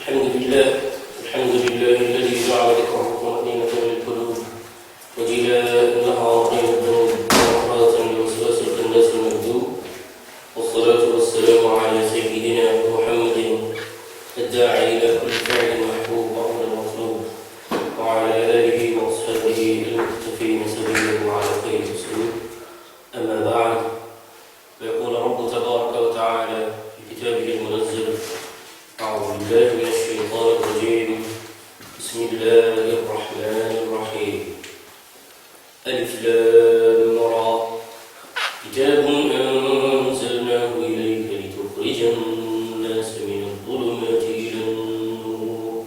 الحمد لله الذي جعل ذكره طمأنينة للقلوب وجلاء النهار بين الذنوب ومحرة لوسواس الخناس المكذوب، والصلاة والسلام على سيدنا محمد الداعي إلى كل فعل محبوب وأمر مطلوب، وعلى آله وأصحابه المكتفين سبيله وعلى خير سلوك. أما بعد، فيقول رب تبارك وتعالى في كتابه المنزل: أعوذ بالله من الشيطان الرجيم، بسم الله الرحمن الرحيم. ألف لام را، كتاب أنزلناه إليك لتخرج الناس من الظلمات إلى النور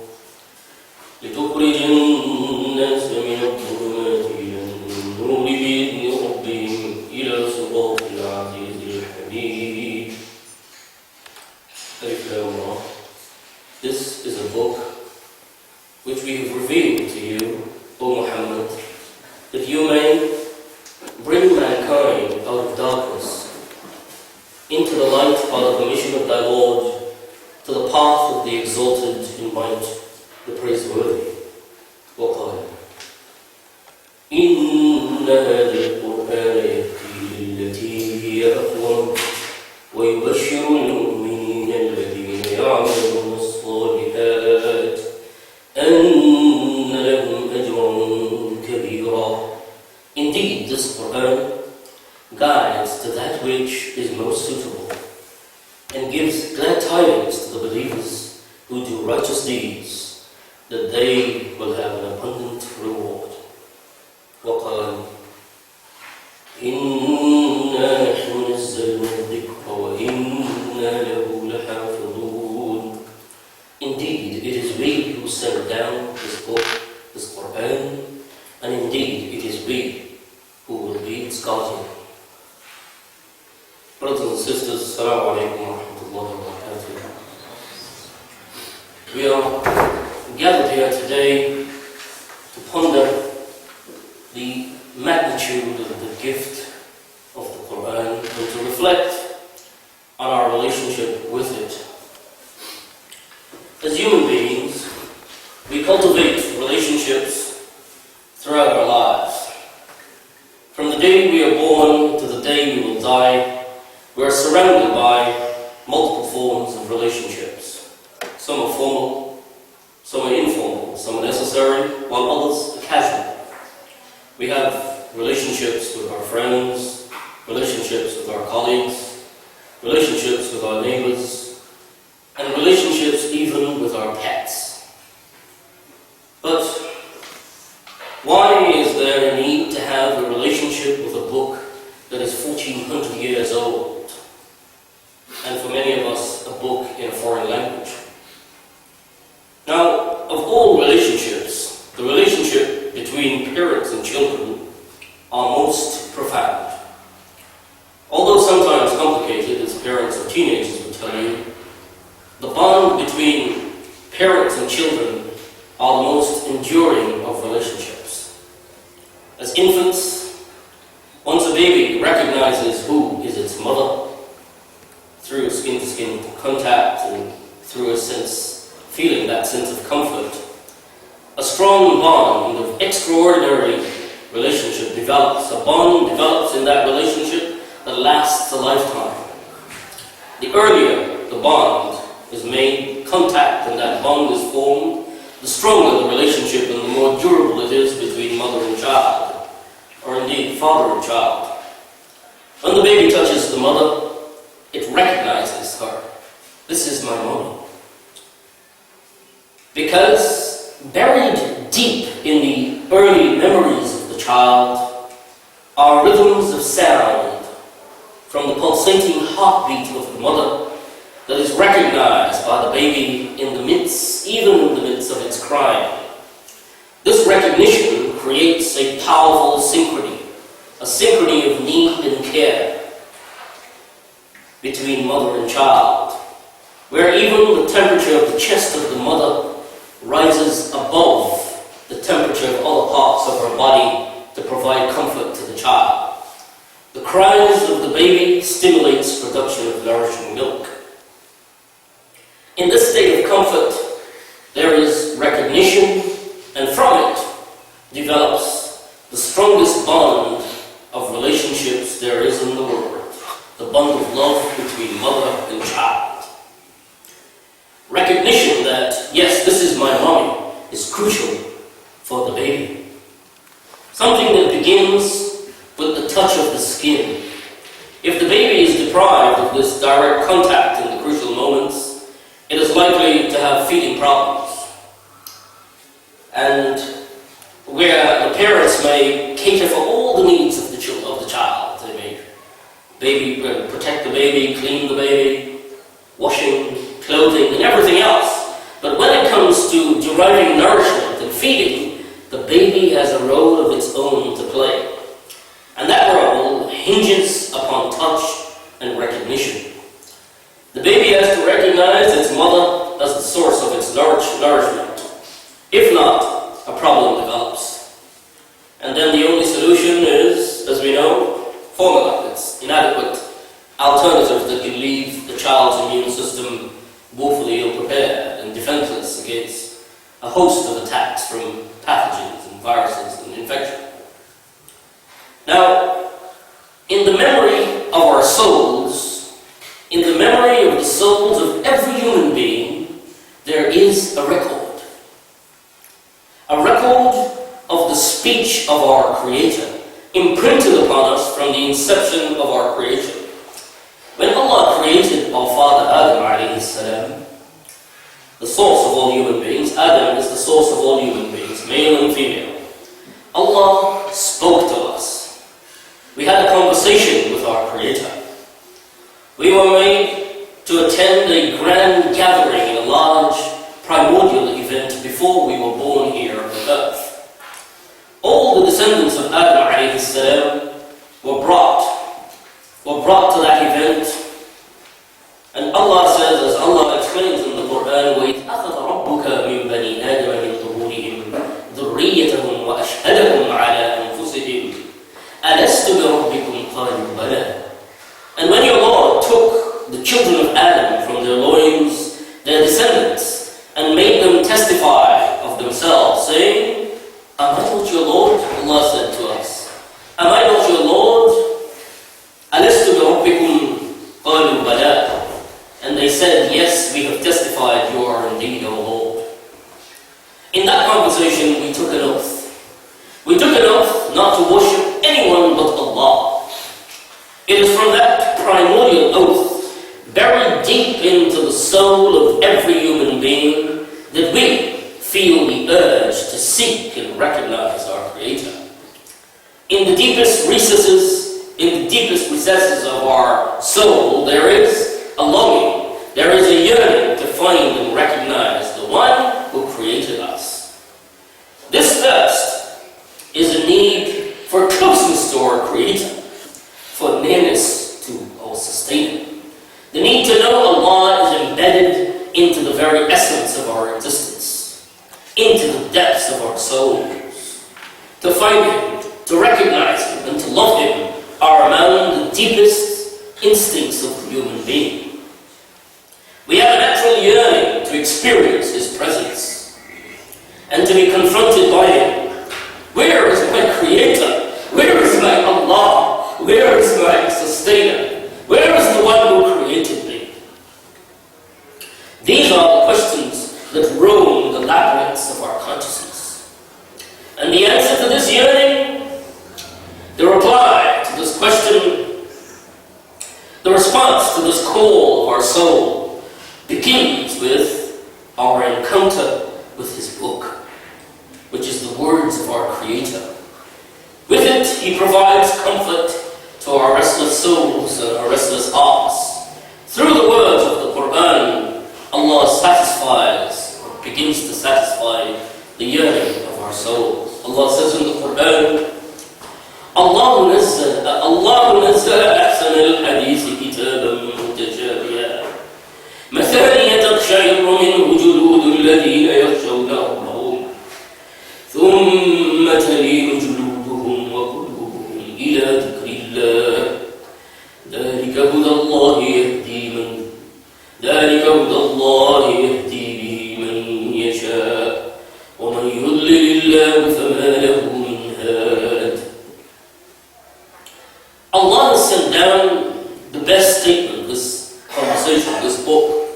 بإذن ربهم إلى صراط العزيز الحميد. ألف لام را. This is a book which we have revealed to you, O Muhammad, that you may bring mankind out of darkness into the light by the permission of thy Lord, to the path of the exalted in might, the praiseworthy. وقال: إن هذا القرآن يهدي للتي هي أقوم ويبشر المؤمنين الذين يعملون الصالحات أن لهم أجرا كبيرا. Indeed, this Qur'an guides to that which is most suitable and gives glad tidings to the believers who do righteous deeds, that they will have an abundant reward. وقال: إنا نحن نزلنا الذكر وإنا له لحافظون. Indeed, it is we who sent down this book, this Qur'an, and indeed it is we who will be its guardian. Brothers and sisters, Assalamu alaikum wa rahmatullahi wa barakatuh. We are gathered here today to ponder the magnitude of the gift of the Qur'an and to reflect on our relationship with it. As human beings, we cultivate relationships throughout our lives. From the day we are born to the day we will die, we are surrounded by multiple forms of relationships. Some are formal, some are informal, some are necessary, while others are casual. We have relationships with our friends, relationships with our colleagues, relationships with our neighbors, and relationships even with our pets. But why is there a need to have a relationship with a book that is 1400 years old, and for many of us, a book in a foreign language? Now, of all relationships, the relationship between parents and children are most profound. Although sometimes complicated, as parents or teenagers will tell you, the bond between parents and children are the most enduring of relationships. As infants, once a baby recognizes who is its mother, through skin-to-skin contact and through feeling that sense of comfort, a strong bond of extraordinary relationship develops. A bond develops in that relationship that lasts a lifetime. The earlier the bond is made, contact and that bond is formed, the stronger the relationship and the more durable it is between mother and child, or indeed father and child. When the baby touches the mother, it recognizes her. This is my mommy. Because buried deep in the early memories of the child are rhythms of sound from the pulsating heartbeat of the mother that is recognized by the baby even in the midst of its crying. This recognition creates a powerful synchrony, a synchrony of need and care between mother and child, where even the temperature of the chest of the mother rises above the temperature of other parts of her body to provide comfort to the child. The cries of the baby stimulates production of nourishing milk. In this state of comfort, yes, this is my mommy, is crucial for the baby. Something that begins with the touch of the skin. If the baby is deprived of this direct contact in the crucial moments, it is likely to have feeding problems. And where the parents may cater for all the needs of the child, they may protect the baby, clean the baby, washing, clothing, and everything else. But when it comes to deriving nourishment and feeding, the baby has a role of its own to play. And that role hinges upon touch and recognition. The baby has to recognize its mother as the source of its nourishment. If not, a problem develops. And then the only solution is, as we know, formula. It's inadequate alternatives that can leave the child's immune system woefully ill-prepared and defenseless against a host of attacks from pathogens and viruses and infection. Now, in the memory of our souls, in the memory of the souls of every human being, there is a record. A record of the speech of our Creator, imprinted upon us from the inception of our creation. When Allah created our father Adam alayhi salam, the source of all human beings, Adam is the source of all human beings, male and female. Allah spoke to us. We had a conversation with our Creator. We were made to attend a grand gathering, a large primordial event before we were born here on earth. All the descendants of Adam alayhi salam were brought to that event. And Allah says, as Allah explains in the Qur'an, وَإِذْ أَخَذَ رَبُّكَ مِنْ بَنِي آدَمَ مِنْ ظُهُورِهِمْ ذُرِّيَّتَهُمْ وَأَشْهَدَهُمْ عَلَىٰ أَنفُسِهِمْ أَلَسْتُ بِرَبِّكُمْ قَالُوا بَلَىٰ. And when your Lord took the children of Adam from their loins, their descendants, and made them testify of themselves, saying, Am I not your Lord? Allah said to us, Am I not your Lord? أَلَسْتُ بِرَبِّكُمْ قَالُوا بَلَىٰ. And they said, Yes, we have testified you are indeed our Lord. In that conversation, we took an oath. We took an oath not to worship anyone but Allah. It is from that primordial oath, buried deep into the soul of every human being, that we feel the urge to seek and recognize our Creator. In the deepest recesses of our soul, there is a longing, there is a yearning to find and recognize the one who created us. This thirst is a need for closeness to our Creator, for nearness to our Sustainer. The need to know Allah is embedded into the very essence of our existence, into the depths of our souls. To find Him, to recognize Him, and to love Him are among the deepest instincts of the human being. We have a natural yearning to experience His presence and to be confronted by Him. Where is my Creator? Where is my Allah? Where is my Sustainer? Where is the one who created me? These are the questions that roam the labyrinths of our consciousness. And the answer to this yearning, the reply to this question, the response to this call of our soul begins with our encounter with His book, which is the words of our Creator. With it, He provides comfort to our restless souls and our restless hearts. Through the words of the Qur'an, Allah satisfies, or begins to satisfy, the yearning of our souls. Allah says in the Qur'an, الله نزل أحسن الحديث كتابا متشابها مثانية تقشعر منه جلود الذين يخشون ربهم ثم تلين جلودهم وقلوبهم إلى ذكر الله ذلك هدى الله يهدي به من يشاء ومن يضلل الله فما له من هاد. Allah has sent down the best statement, this conversation, this book,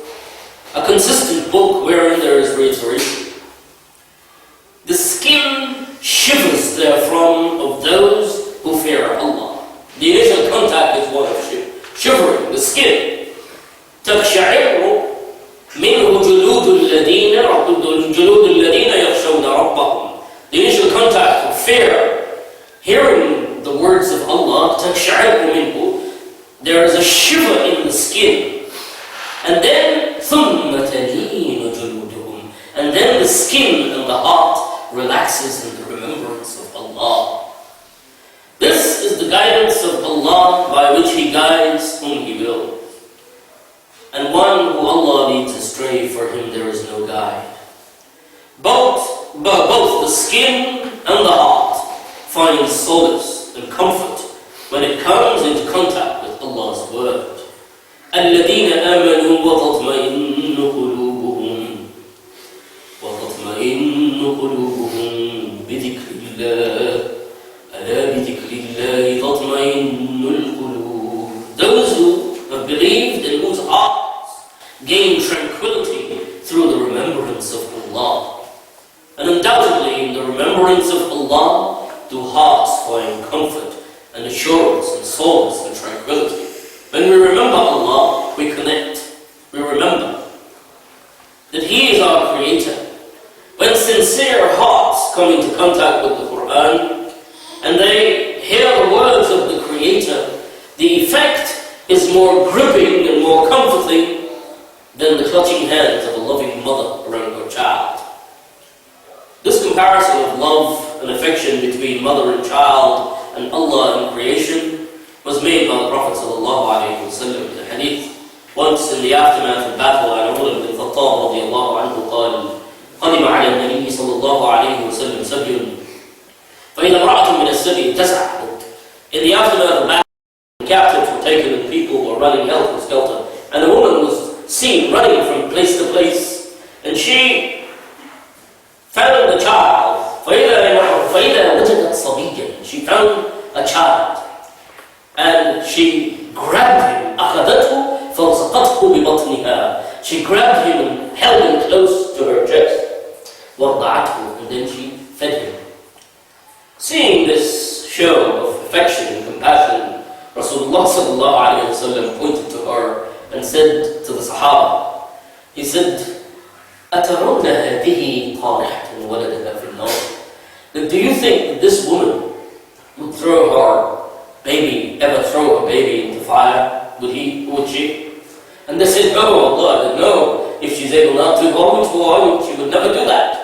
reiteration. The skin shivers therefrom of those who fear Allah. The initial contact is one of shivering, the skin. تَقْشَعِرُّ مِنْهُ جُلُودُ الَّذِينَ يَخْشَوْنَ رَبَّهُمْ. The initial contact of fear, hearing the words of Allah, تَقْشَعِرُّ مِنْهُ, there is a shiver in the skin. And then ثُمَّ تَلِينُ جُلُودُهُمْ, and then the skin and the heart relaxes in the remembrance of Allah. This is the guidance of Allah by which He guides whom He wills. And one who Allah leads astray, for him there is no guide. Both the skin and the heart find solace and comfort when it comes into contact with Allah's word. الَّذِينَ آمَنُوا وَتَطْمَئِنُّ قُلُوبُهُمْ بِذِكْرِ اللَّهِ أَلَا بِذِكْرِ اللَّهِ تَطْمَئِنُّ الْقُلُوبُ. Those who have believed and whose hearts gain tranquility through the remembrance of Allah. And undoubtedly, in the remembrance of Allah, do hearts find comfort and assurance and solace and tranquility. When we remember Allah, we connect. We remember that He is our Creator. When sincere hearts come into contact with the Qur'an and they hear the words of the Creator, the effect is more gripping and more comforting than the clutching hands of a loving mother around her child. This comparison of love and affection between mother and child and Allah and creation was made by the Prophet ﷺ in the hadith. Once in the aftermath of battle, Umar ibn Khattab radiallahu anhu قال قدم على النبي صلى الله عليه وسلم سبي فإذا امرأة من السبي تسعى. In the aftermath of battle, captives were taken and people were running helter-skelter, and a woman was seen running from place to place, and she found the child. فإذا وجدت صبيا, she found a child, and she grabbed him. أخذته فلصقته ببطنها. She grabbed him and held him close to her chest. وَرْضَعَتْهُ, and then she fed him. Seeing this show of affection and compassion, Rasulullah sallallahu alayhi wa sallam pointed to her and said to the Sahaba, he said, أَتَرَوْنَ هَذِهِ طَارِحَةً وَلَدَهَا فِي النَّارِ. Do you think that this woman would throw her baby into fire? Would she? And they said, no, Allah, no. If she's able not to, she would never do that.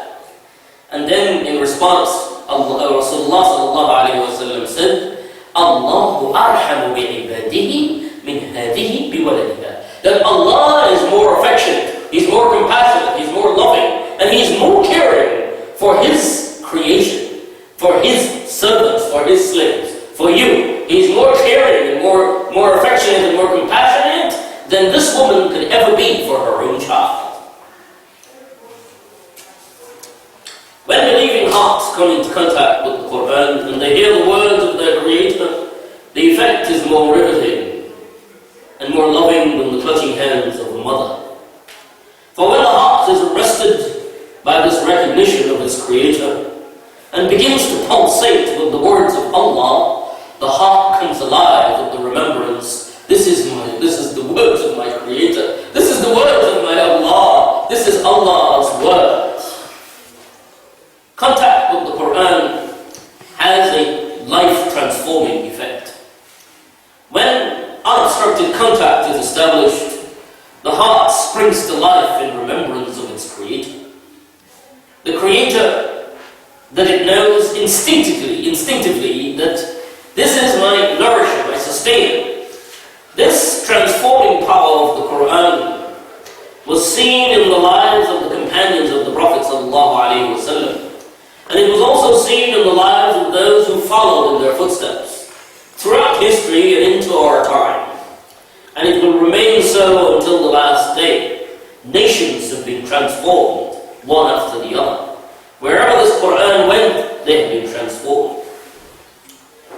And then in response, Rasulullah sallallahu alayhi wa sallam said, Allahu arhamu bi'ibadihi min hadihi biwaladiha. That Allah is more affectionate, He's more compassionate, He's more loving, and He's more caring for His creation, for His servants, for His slaves, for you. He's more caring and more affectionate and more compassionate than this woman could ever be for her own child. When believing hearts come into contact with the Qur'an and they hear the words of their Creator, the effect is more riveting and more loving than the clutching hands of a mother. For when a heart is arrested by this recognition of its Creator and begins to pulsate with the words of Allah, the heart comes alive with the remembrance. This is the words of my Creator. This is the words of my Allah. This is Allah's words. Contact with the Qur'an has a life-transforming effect. When unobstructed contact is established, the heart springs to life in remembrance of its Creator. The Creator that it knows instinctively that this is my nourisher, my sustainer. This transforming power of the Qur'an was seen in the lives of the companions of the Prophet ﷺ. And it was also seen in the lives of those who followed in their footsteps throughout history and into our time. And it will remain so until the last day. Nations have been transformed, one after the other. Wherever this Qur'an went, they have been transformed.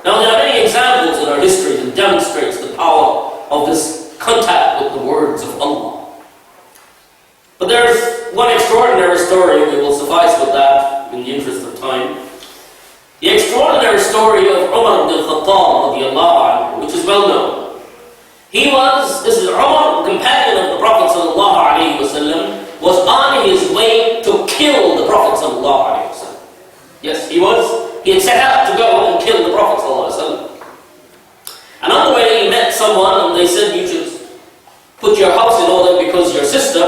Now there are many examples in our history that demonstrates the power of this contact with the words of Allah. But there's one extraordinary story, we will suffice with that in the interest of time. The extraordinary story of Umar ibn al-Khattab, which is well known. This is Umar, the companion of the Prophet ﷺ, was on his way to kill the Prophet ﷺ. Yes, he was. He had set out to go and kill the Prophet ﷺ. And on the way he met someone and they said, you should put your house in order because your sister,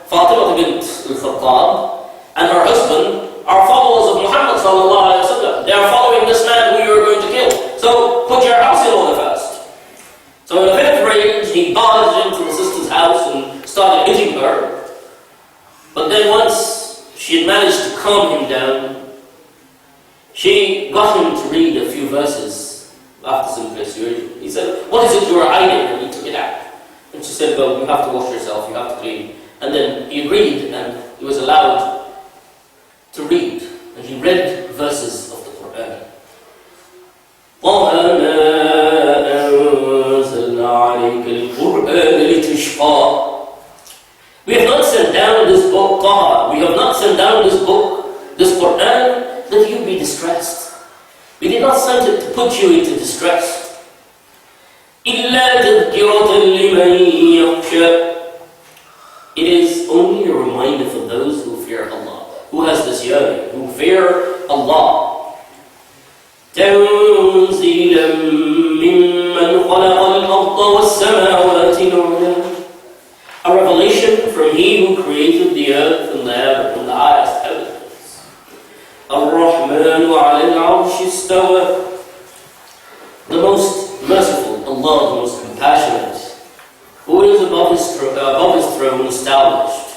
Fatima bint al-Khattab, and her husband are followers of Muhammad ﷺ. They are following this man who you are going to kill. So put your house in order first. So in a fit of rage, he barged into the sister's house and started hitting her. But then once she had managed to calm him down, she got him to read a few verses after some persuasion. He said, what is it you are hiding? And he took it out. And she said, well, you have to wash yourself, you have to clean. And then he agreed and he was allowed to read. And he read verses of the Qur'an. We have not sent down this book, we have not sent down this book, this Qur'an, that you be distressed. We did not send it to put you into distress. It is only a reminder for those who fear Allah, who has this yearning, who fear Allah. تنزيلا ممن خلق الأرض والسماوات العلى. A revelation from He who created the earth and the heaven and the highest heavens. الرحمن على العرش استوى. The most merciful, Allah, the most compassionate, who is above his throne established.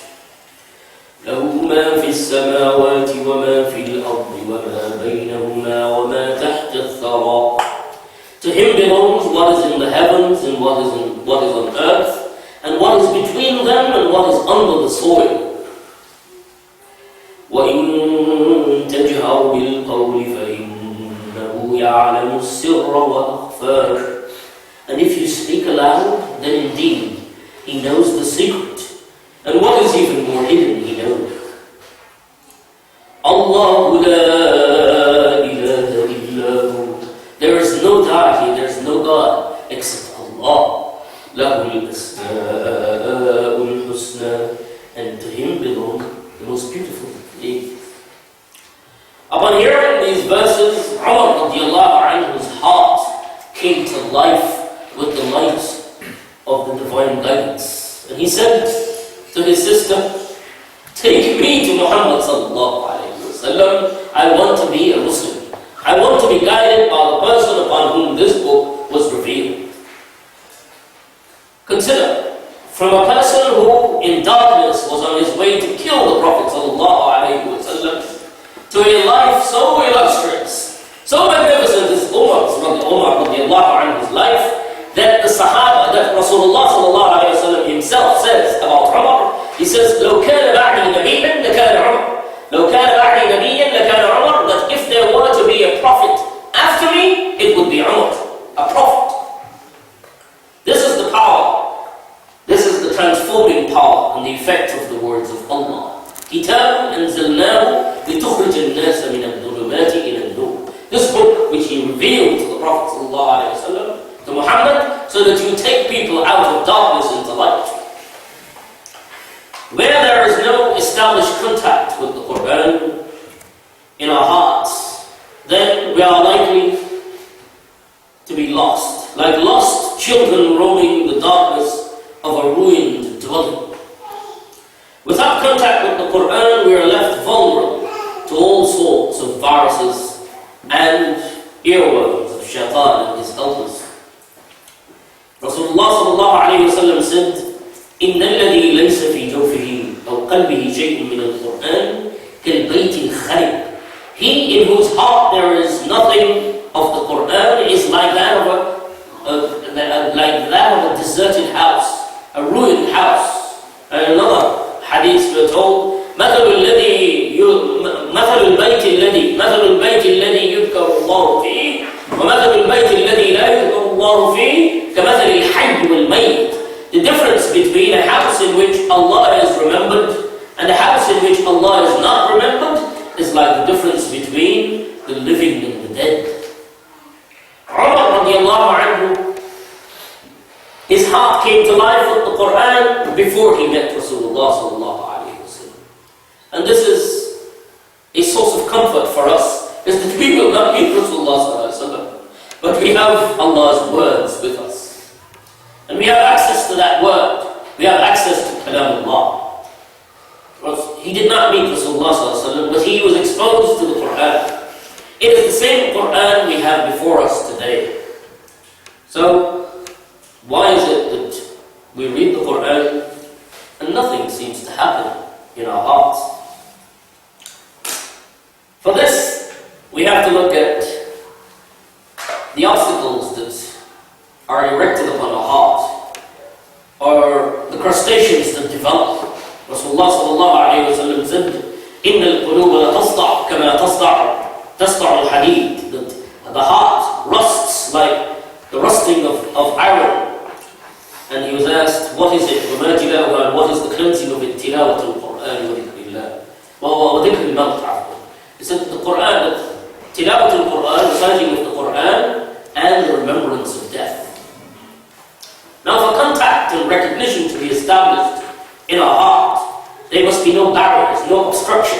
له ما في السماوات وما في الأرض وما بينهما وما تحت الثرى. To Him belongs what is in the heavens and what is on earth, and what is between them and what is under the soil. وَإِن تَجْهَرْ بِالْقَوْلِ فَإِنَّهُ يَعْلَمُ السِّرَّ وَأَخْفَاكَ. And if you speak aloud, then indeed He knows the secret. And what is even more hidden, He knows. Allahu la ilaha illahu. There is no deity, there is no God except Allah. Lahul asma'ul husna. And to Him belong the most beautiful names. Upon hearing these verses, Umar radiallahu anhu's heart came to life with the light of the divine guidance. And he said to his sister, take me to Muhammad sallallahu alayhi wa sallam. I want to be a Muslim. I want to be guided by the person upon whom this book was revealed. Consider, from a person who in darkness was on his way to kill the Prophet sallallahu alayhi wa sallam, to a life so illustrious, so magnificent as Umar radiallahu anhu's life, that the Sahaba, that Rasulullah sallallahu alayhi wa sallam himself says about Umar, he says, لو كان بعدي نبيا لكان عمر. لو كان بعدي نبيا لكان عمر. That if there were to be a prophet after me, it would be Umar, a prophet. This is the power. This is the transforming power and the effect of the words of Allah. كتاب أنزلناه لتخرج الناس من الظلمات إلى النور. This book which He revealed to the Prophet sallallahu alayhi wa sallam, to Muhammad, so that you take people out of darkness into light. Where there is no established contact with the Qur'an in our hearts, then we are likely to be lost, like lost children roaming the darkness of a ruined dwelling. Without contact with the Qur'an, we are left vulnerable to all sorts of viruses and earworms of shaitan and his helpers. Rasulullah sallallahu alayhi wa sallam said, إِنَّ الَّذِي لَيْسَ فِي جَوْفِهِ أَوْ قَلْبِهِ شَيْءٌ مِنَ الْقُرْآنِ كَالْبَيْتِ الْخَرِبِ. He in whose heart there is nothing of the Qur'an is like that of a deserted house, a ruined house. And another hadith we're told, مثل البيت الذي يذكر الله فيه ومثل البيت الذي لا يذكر الله فيه كمثل الحي والميت. The difference between a house in which Allah is remembered and a house difference between the living and the dead. Umar radiallahu anhu, his heart came to life with the Qur'an before he met Rasulullah sallallahu alayhi wa sallam. And this is a source of comfort for us, is that we will not meet Rasulullah sallallahu alayhi wa sallam, but we have Allah's words with us. And we have access to that word. We have access to Kalamullah. He did not meet Rasulullah sallallahu alayhi wa sallam, but he was exposed to the Qur'an. It is the same Qur'an we have before us today. So, why is it that we read the Qur'an and nothing seems to happen in our hearts? For this, we have to look at the obstacles that are erected upon our heart, or the crustaceans that develop. Rasulullah sallallahu alayhi wa sallam said, إِنَّ الْقُلُوبَ لَتَصْدَعْ كَمَا تَصْدَعُ الْحَدِيدِ. That the heart rusts like the rusting of iron. And he was asked, what is it? وَمَا جِلَاؤُهَا, what is the cleansing of it? تِلَاوَةُ الْقُرْآنِ وَذِكْرِ اللَّهِ وَذِكْرِ الْمَوْتِ. He said that the Qur'an, تِلَاوَةُ الْقُرْآن, reciting of the Qur'an, and the remembrance of death. Now for contact and recognition to be established in our heart, there must be no barriers, no obstruction.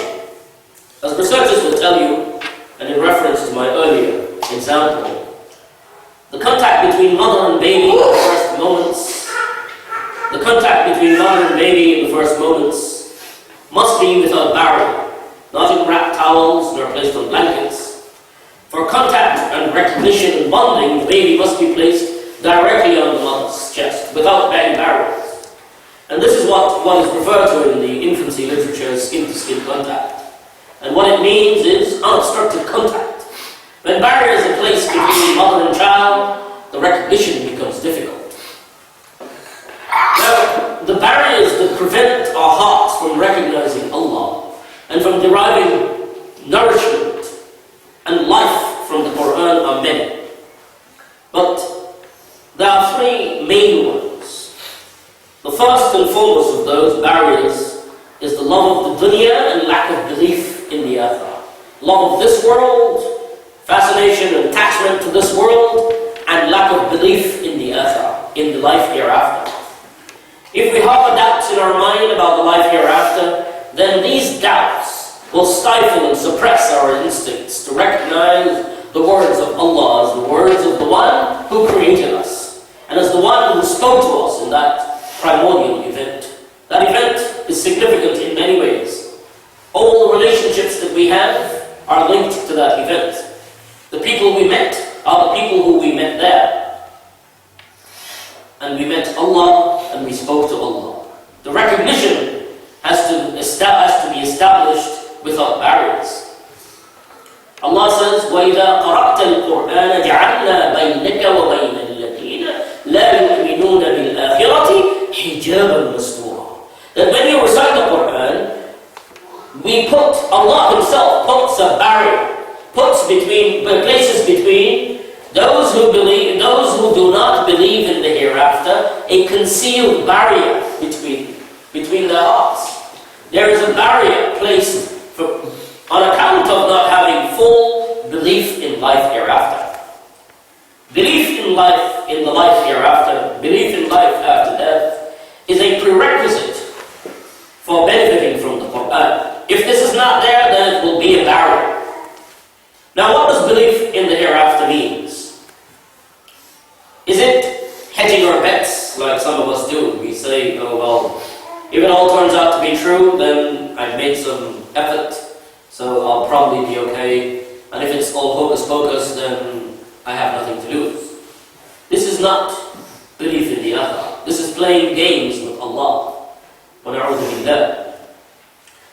As researchers will tell you, and in reference to my earlier example, the contact between mother and baby in the first moments, the contact between mother and baby in the first moments must be without barrier, not in wrapped towels nor placed on blankets. For contact and recognition and bonding, the baby must be placed directly on the mother's chest, without any barriers. And this is what is referred to in the infancy literature as skin-to-skin contact. And what it means is unobstructed contact. When barriers are placed between mother and child, the recognition becomes difficult. Now, the barriers that prevent our hearts from recognizing Allah and from deriving nourishment and life from the Qur'an are many. But there are three main ones. The first and foremost of those barriers is the love of the dunya and lack of belief in the akhirah. Love of this world, fascination and attachment to this world, and lack of belief in the akhirah, in the life hereafter. If we harbor doubts in our mind about the life hereafter, then these doubts will stifle and suppress our instincts to recognize the words of Allah as the words of the one who created us, and as the one who spoke to us in that primordial event. That event is significant in many ways. All the relationships that we have are linked to that event. The people we met are the people who we met there. And we met Allah and we spoke to Allah. The recognition has to be established without barriers. Allah says, وَإِذَا قَرَأْتَ الْقُرْآنَ جَعَلْنَا بَيْنَكَ وَبَيْنَ الَّذِينَ لَا يُؤْمِنُونَ بِالْآخِرَةِ حِجَابًا مَسْتُورًا. That when you recite the Qur'an, Allah Himself puts a barrier, places between those who believe, those who do not believe in the hereafter, a concealed barrier between their hearts. There is a barrier placed on account of not having full belief in life hereafter. Belief in life, in the life hereafter, belief in life after death, is a prerequisite for benefiting from the Qur'an. If this is not there, then it will be a barrier. Now, what does belief in the hereafter means? Is it hedging our bets, like some of us do? We say, oh well, if it all turns out to be true, then I've made some effort, so I'll probably be okay. And if it's all hocus pocus, then I have nothing to lose. This is not belief in the akhirah. This is playing games with Allah.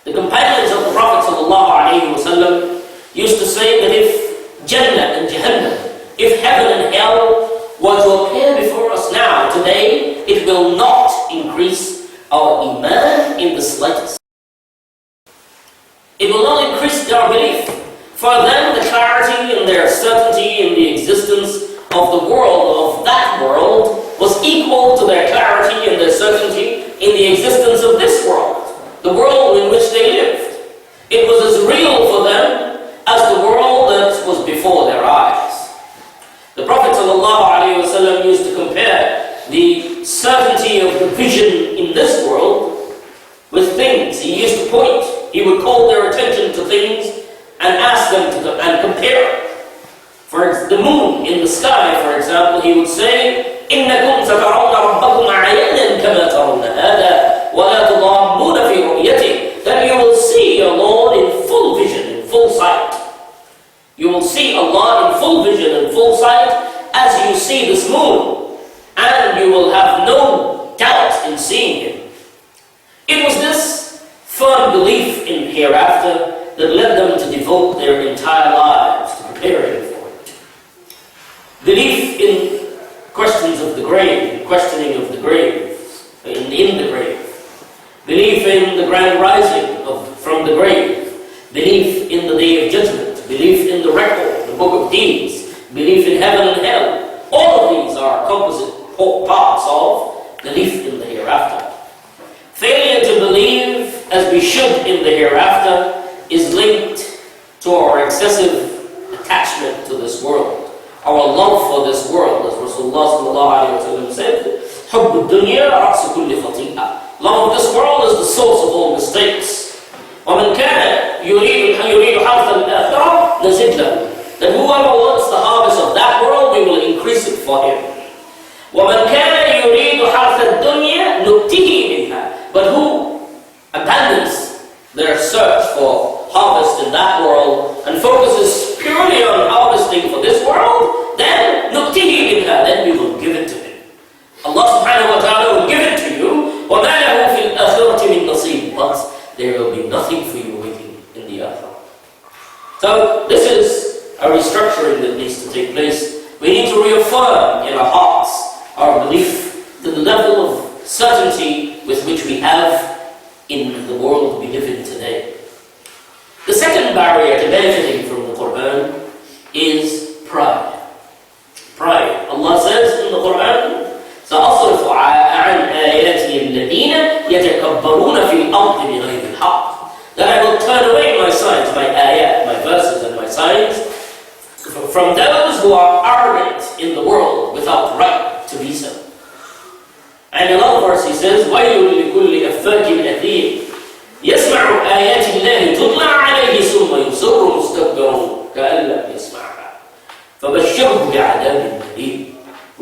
The companions of the Prophet ﷺ used to say that if Jannah and Jahannam, if heaven and hell were to appear before us now, today, it will not increase our iman in the slightest. It will not increase our belief. For them, the clarity and their certainty in the existence of the world, of that world, was equal to their clarity and their certainty in the existence of this world, the world in which they lived. It was as real for them certainty of the vision in this world with things. He used to point. He would call their attention to things and ask them to and compare. For the moon in the sky, for example, he would say, إِنَّكُمْ سَتَرَوْنَ رَبَّكُمْ عَيَانًا كَمَا تَرَوْنَ هَذَا وَلَا تُضَامُّونَ فِي رُؤْيَتِهِ. That you will see your Lord in full vision, in full sight. You will see Allah in full vision and full sight as you see this moon, and you will have no doubt in seeing Him. It was this firm belief in hereafter that led them to devote their entire lives to preparing for it. Belief in questions of the grave, questioning of the grave, in the grave. Belief in the grand rising from the grave. Belief in the day of judgment. Belief in the record, the book of deeds. Belief in heaven and hell. All of these are composite parts of belief in the hereafter. Failure to believe as we should in the hereafter is linked to our excessive attachment to this world, our love for this world, as Rasulullah said, حُبُّ الدُّنْيَا رَأْسُ كُلِّ خَطِيئَةٍ. Love of this world is the source of all mistakes. وَمَنْ كَانَ يُرِيدُ حَرْثَ الْآخِرَةِ نَزِدْ لَهُ. That whoever wants the harvest of that world, we will increase it for him. وَمَنْ كَانَ يُرِيدُ حَرْثَ الدُّنْيَا نُؤْتِهِ مِنْهَا. But who abandons their search for harvest in that world and focuses purely on harvesting for this world, then نُؤْتِهِ مِنْهَا. Then we will give it to him. Allah subhanahu wa ta'ala will give it to you. وَمَا لَهُ فِي الْآخِرَةِ مِنْ نَصِيبٍ. But there will be nothing for you waiting in the akhirah. So this is a restructuring that needs to take place. We need to reaffirm in our hearts our belief to the level of certainty with which we have in the world we live in today. The second barrier to benefiting from the Qur'an is pride. Pride. Allah says in the Qur'an, سأصرف عن آياتي الذين يتكبرون في الأرض بغير الحق. That I will turn away my signs, my ayat, my verses and my signs from those who are arrogant in the world without right to be so. And in another verse he says, وَيْلٌ لِكُلِّ أَفَّاكٍ أَثِيمٍ يَسْمَعُ آيَاتِ اللَّهِ تُتْلَى عَلَيْهِ ثُمَّ يُصِرُّ مُسْتَكْبِرًا كَأَن لَّمْ يَسْمَعْهَا فَبَشِّرْهُ بِعَذَابٍ أَلِيمٍ.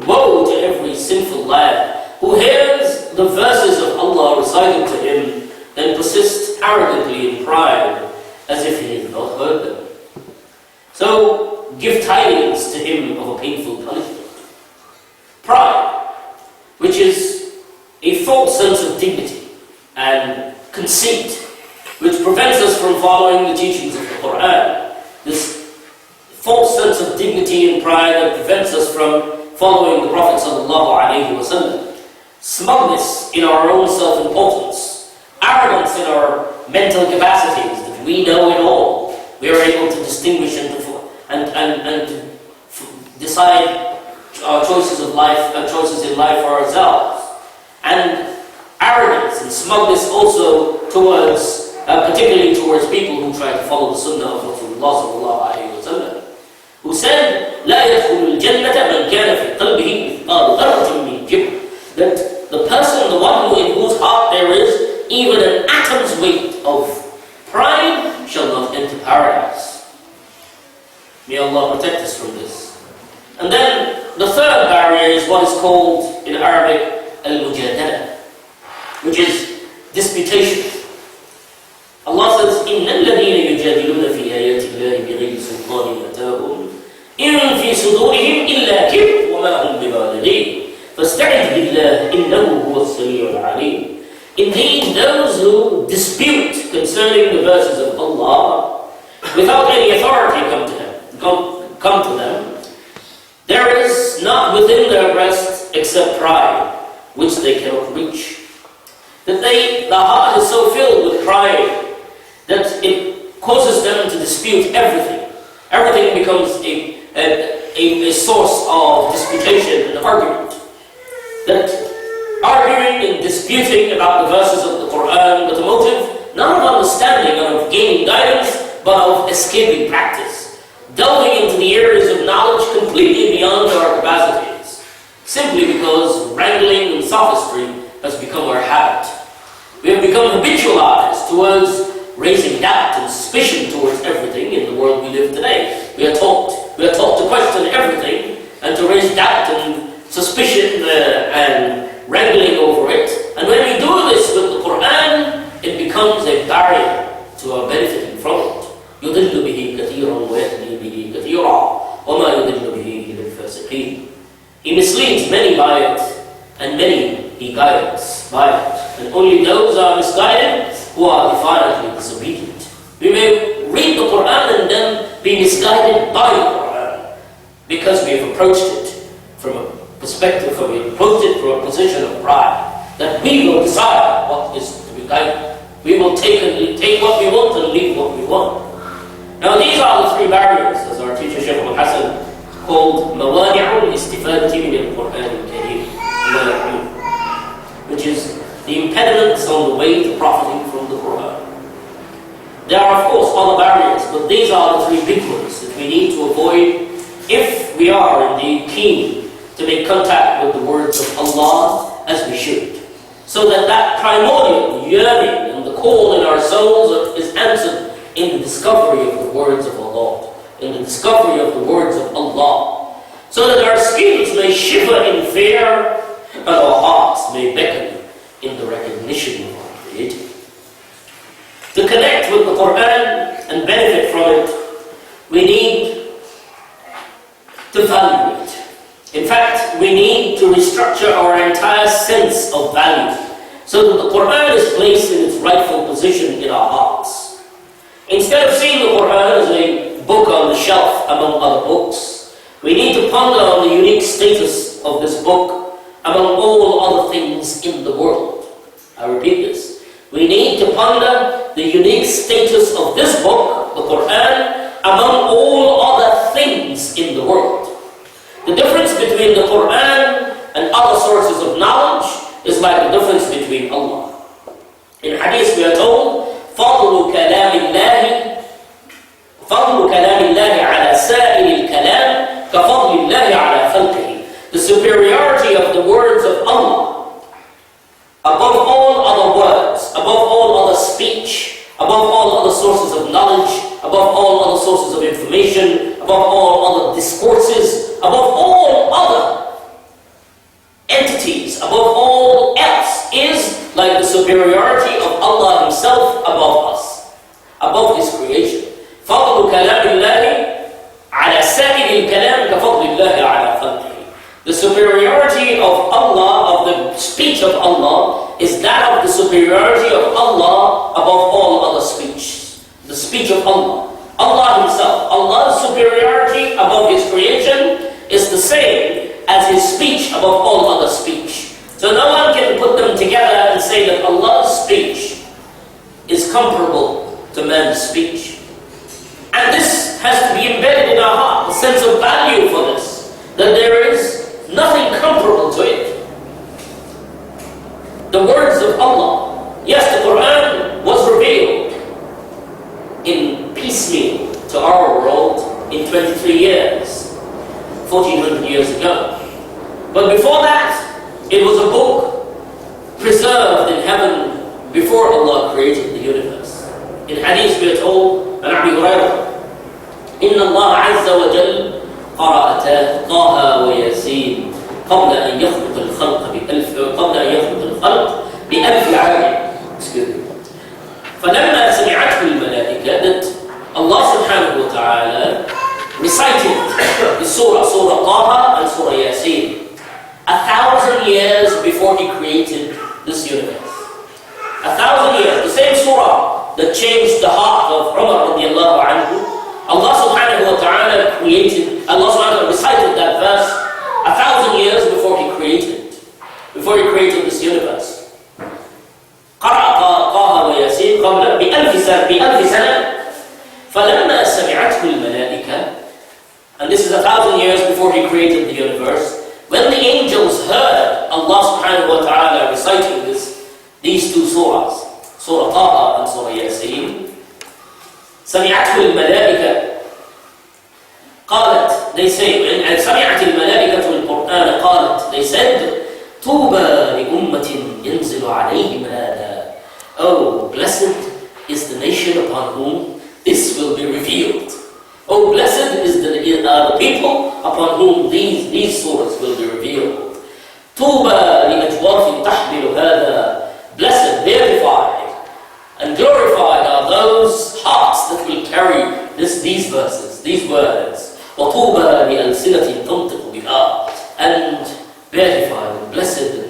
Woe to every sinful lad who hears the verses of Allah recited to him and persists arrogantly in pride as if he has not heard them. So give tidings to him of a painful punishment. Pride, which is a false sense of dignity and conceit, which prevents us from following the teachings of the Qur'an. This false sense of dignity and pride that prevents us from following the Prophet ﷺ. Smugness in our own self-importance. Arrogance in our mental capacities, that we know it all. We are able to distinguish and to decide our choices of life, choices in life for ourselves. And arrogance and smugness also towards, particularly towards people who try to follow the sunnah of Rasulullah ﷺ, who said, لا يدخل الجنة من كان في قلبه مثقال ذرة من كبر. That the person, the one in whose heart there is even an atom's weight of pride, shall not enter paradise. May Allah protect us from this. And then the third barrier is what is called in Arabic al-mujadala, which is disputation. Allah says, إِنَّ الَّذِينَ يُجَادِلُونَ فِي آيَاتِ اللَّهِ بِغَيْرِ سُلْطَانٍ أَتَاهُمْ إِنْ فِي صُدُورِهِمْ إِلَّا كِبْرٌ وَمَا هُمْ بِبَالِغِيهِ فَاسْتَعِذْ بِاللَّهِ إِنَّهُ هُوَ السَّمِيعُ الْعَلِيمُ. Indeed, those who dispute concerning the verses of Allah without any authority come to them, there is not within their breast except pride, which they cannot reach. That the heart is so filled with pride that it causes them to dispute everything. Everything becomes a source of disputation and argument. That arguing and disputing about the verses of the Qur'an with a motive, not of understanding and of gaining guidance, but of escaping practice. Delving into the areas of knowledge completely beyond our capacities. simply because wrangling and sophistry has become our habit. We have become habitualized towards raising doubt and suspicion towards everything in the world we live today. We are taught to question everything and to raise doubt and suspicion and wrangling over it. And when we do this with the Qur'an, it becomes a barrier to our benefiting from it. يُضِلُّ بِهِ كَثِيرًا وَيَهْدِي بِهِ كَثِيرًا وَمَا يُضِلُّ بِهِ إِلَّا الْفَاسِقِينَ. He misleads many by it, and many he guides by it. And only those are misguided who are defiantly disobedient. We may read the Qur'an and then be misguided by the Qur'an because we have approached it from a perspective, we have approached it from a position of pride, that we will decide what is to be guided. We will take what we want and leave what we want. Now these are the three barriers, as our teacher Shaykh Hassan called مَوَانِعُ الْإِسْتِفَادَةِ مِنَ الْقُرْآنِ الْكَرِيمِ, which is the impediments on the way to profiting from the Qur'an. There are of course other barriers, but these are the three big ones that we need to avoid if we are indeed keen to make contact with the words of Allah as we should, so that that primordial yearning and the call in our souls is answered in the discovery of the words of Allah, in the discovery of the words of Allah, so that our skins may shiver in fear and our hearts may beckon in the recognition of our Creator. To connect with the Qur'an and benefit from it, we need to value it. In fact, we need to restructure our entire sense of value so that the Qur'an is placed in its rightful position in our hearts. Instead of seeing the Qur'an as a book on the shelf among other books, we need to ponder on the unique status of this book among all other things in the world. I repeat this. We need to ponder the unique status of this book, the Qur'an, among all other things in the world. The difference between the Qur'an and other sources of knowledge is like the difference between Allah. In hadith we are told, فضل كلام الله على سائر الكلام كفضل الله على خلقه. The superiority of the words of Allah above all other words, above all other speech, above all other sources of knowledge, above all other sources of information, above all other discourses, above all other entities, above all else, is like the superiority of Allah Himself above us, above His creation. فضل كلام الله على سائر الكلام كفضل الله على خلقه. The superiority of Allah, of the speech of Allah, is that of the superiority of Allah above all other speech. The speech of Allah. Allah Himself. Allah's superiority above His creation is the same as His speech above all other speech. So no one can put them together and say that Allah's speech is comparable to man's speech. And this has to be embedded in our heart, the sense of value for this, that there is nothing comparable to it. The words of Allah. Yes, the Qur'an was revealed in piecemeal to our world in 23 years, 1400 years ago. But before that, it was a book preserved in heaven before Allah created the universe. In hadith we are told, عن أبي هريرة إن الله عز وجل قرأ طه وياسين قبل أن يخلق الخلق بألف عام. فلما سمعته الملائكة, that Allah subhanahu wa ta'ala recited the surah Taha and surah Yasin 1,000 years before He created this universe. 1,000 years, the same surah that changed the heart of Umar radiallahu anhu, Allah subhanahu wa ta'ala recited that verse 1,000 years before He created this universe. قرأ طه وياسين قبل بألف سنة فلما سمعته الملائكة, and this is 1,000 years before He created the universe. When the angels heard Allah subhanahu wa ta'ala reciting these two surahs, Surah Taha and Surah Yasin, سمعته الملائكة قالت, they say, سمعت الملائكة القرآن قالت, they said, طوبى لأمة ينزل عليهم هذا. Oh, blessed is the nation upon whom this will be revealed. Oh, blessed is the people upon whom these surahs will be revealed. طوبى لأجواف تحمل هذا. Blessed, beatified, and glorified are those hearts that will carry these verses, these words. وطوبى لألسنة تنطق بها. And beatified and blessed.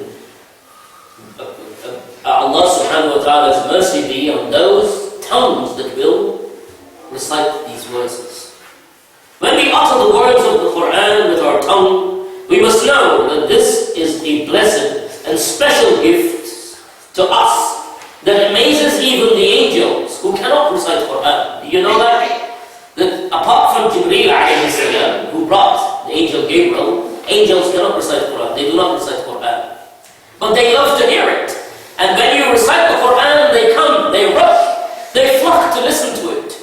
Allah subhanahu wa ta'ala's mercy be on those tongues that will recite these verses. When we utter the words of the Qur'an with our tongue, we must know that this is a blessed and special gift to us that amazes even the angels who cannot recite Qur'an. Do you know that? That apart from Jibreel alayhi salam, who brought the angel Gabriel, angels cannot recite Qur'an. They do not recite Qur'an. But they love to hear it. And when you recite the Qur'an, they come, they rush, they flock to listen to it.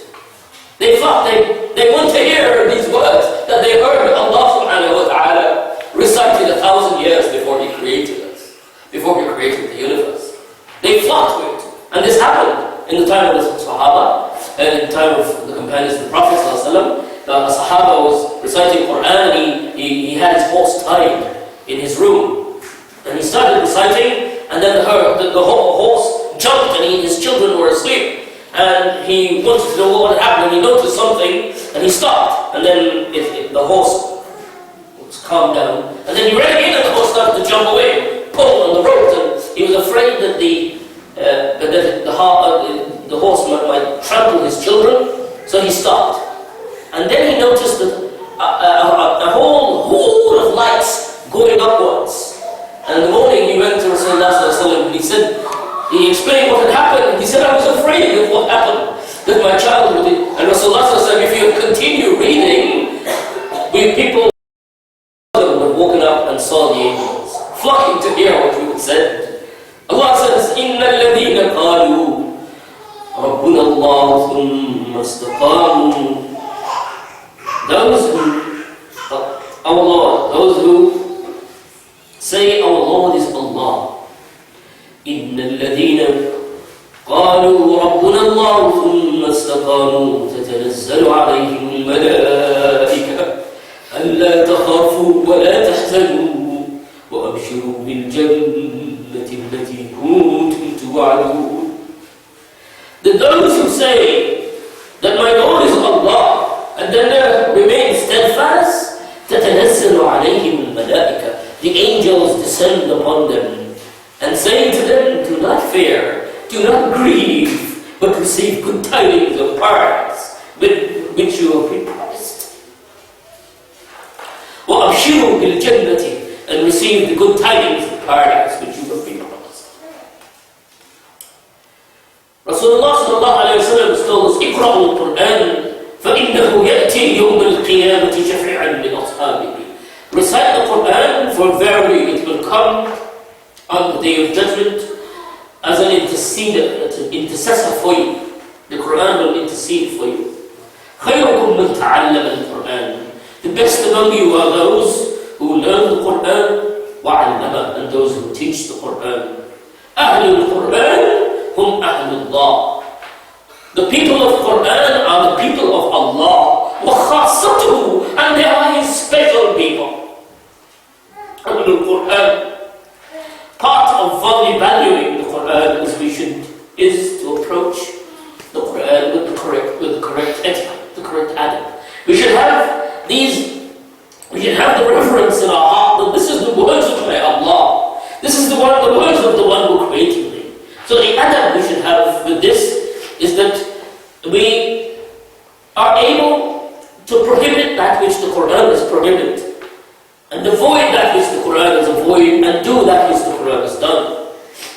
They flock, they want to hear these words that they heard Allah subhanahu wa ta'ala recited 1,000 years before He created us, before He created the universe. They flock to it. And this happened in the time of the Sahaba, and in the time of the companions of the Prophet ﷺ. A Sahaba was reciting Qur'an, and he had his horse tied in his room. And he started reciting, and then the horse jumped, and his children were asleep. And he wanted to know what had happened, and he noticed something, and he stopped. And then the horse was calmed down. And then he ran again, and the horse started to jump away, pull on the rope. And he was afraid that the horse might trample his children, so he stopped. And then he noticed that a whole hood of lights going upwards. And in the morning he went to Rasulullah and he explained what had happened. He said, I was afraid of what happened, that my child would be. And Rasulullah said, if you continue reading, people would have woken up and saw the angels, flocking to hear what you had said. Allah says, إِنَّ الَّذِينَ قَالُوا رَبُّنَا اللَّهُ ثُمَّ اسْتَقَامُوا. Those who say our Lord is Allah. إِنَّ الَّذِينَ قَالُوا رَبُّنَا اللَّهُ ثُمَّ اسْتَقَامُوا تَتَنَزَّلُ عَلَيْهِمُ الْمَلَائِكَةُ أَلَّا تَخَافُوا وَلَا تَحْزَنُوا وَأَبْشِرُوا بِالْجَنَّةِ الَّتِي كُنتُمْ تُوعَدُونَ. That those who say that my Lord is Allah and then they remain steadfast, تَتَنَزَّلُ عَلَيْهِمُ الْمَلَائِكَةُ. The angels descend upon them and say to them, do not fear, do not grieve, but receive good tidings of paradise with which you have been promised. وَأَبْشِرُوا بِالْجَنَّةِ, and receive the good tidings of paradise which you have been promised. Rasulullah sallallahu alayhi wa sallam told us, اقرأوا القرآن فإنه يأتي يوم القيامة شفيعا لأصحابه. Recite the Qur'an, for verily it will come on the day of judgment as an intercessor for you. The Qur'an will intercede for you. خيركم من تعلم القرآن. The best among you are those who learn the Qur'an وعلمه, and those who teach the Qur'an. أهل القرآن هم أهل الله. The people of Qur'an are the people of Allah. وخاصته, and they are His special people. أهل القرآن. Part of valuing the Qur'an is to approach the Qur'an with the correct etiquette, the correct adab. We should have the reverence in our heart that this is the words of my Allah. This is the words of the one who created me. So the adab we should have with this is that we are able to prohibit that which the Qur'an has prohibited, and avoid that which the Qur'an is avoided, and do that which the Qur'an has done.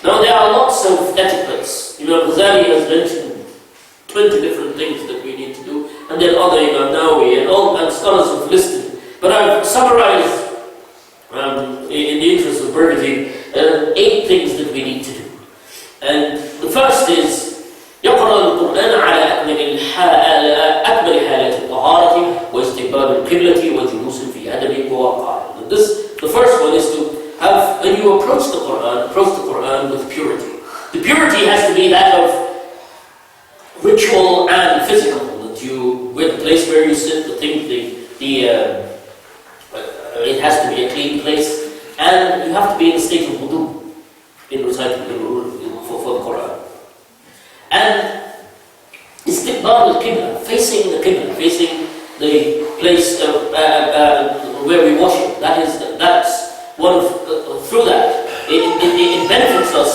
Now there are lots of etiquettes. Ghazali has mentioned 20 different things that we need to do, and then other Imam Nawawi and scholars have listed. But I've summarized, in the interest of brevity, 8 things that we need to do. And the first is يقرأ القرآن على أكمل حالات الطهارة واستقبال القبلة وجلوس في أدب ووقار. The first one is where the place where you sit, it has to be a clean place, and you have to be in a state of wudu in reciting for the Qur'an. And istiqbal al-qibla, facing the qibla, facing the place where we worship. That's one of through that it benefits us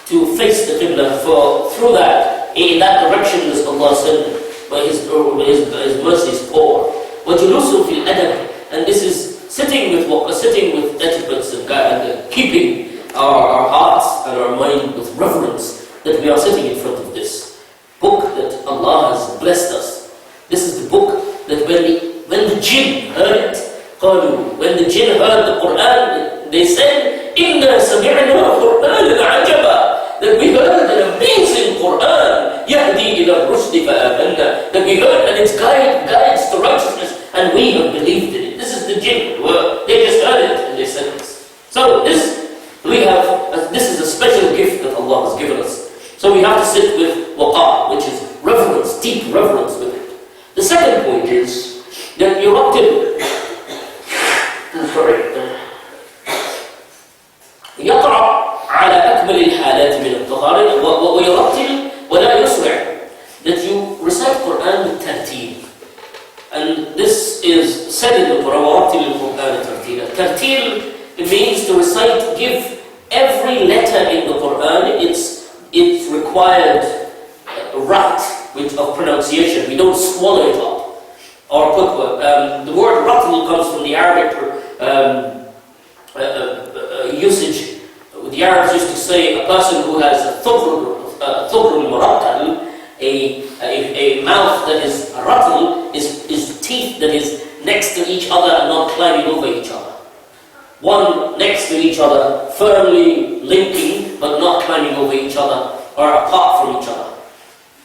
to face the qibla. For through that, in that direction, as Allah said, by His mercies pour. وَجُلُوسٌ فِي الْأَدَبِ, and this is sitting with etiquettes and keeping our hearts and our mind with reverence, that we are sitting in front of this book that Allah has blessed us. This is the book that when the jinn heard it, when the jinn heard the Qur'an, they said, إِنَّا سَمِعْنَا قُرْآنًا عَجَبًا, that we heard an amazing Qur'an, يَهْدِي إِلَى الرُّشْدِ فَآمَنَّا, that we heard and its guides to righteousness, and we have believed in it. This is the jinn. They just heard it and they said this. So this is a special gift that Allah has given us. So we have to sit with waqar, which is reverence, deep reverence with it. The second point is that يرتل يقرأ على أكمل الحالات من الطهارة ويرتل ولا يسرع, that you recite Qur'an with tartil. And this is said in the Qur'an, وَرَتِّلِ الْقُرْآنَ تَرْتِيلًا. Tartil, it means to recite, give every letter in the Qur'an its required rat of pronunciation. We don't swallow it up or put the word ratl comes from the Arabic usage. The Arabs used to say a person who has a thubr al-murattal, a mouth that is rattle, is teeth that is next to each other and not climbing over each other. One next to each other, firmly linking but not climbing over each other or apart from each other.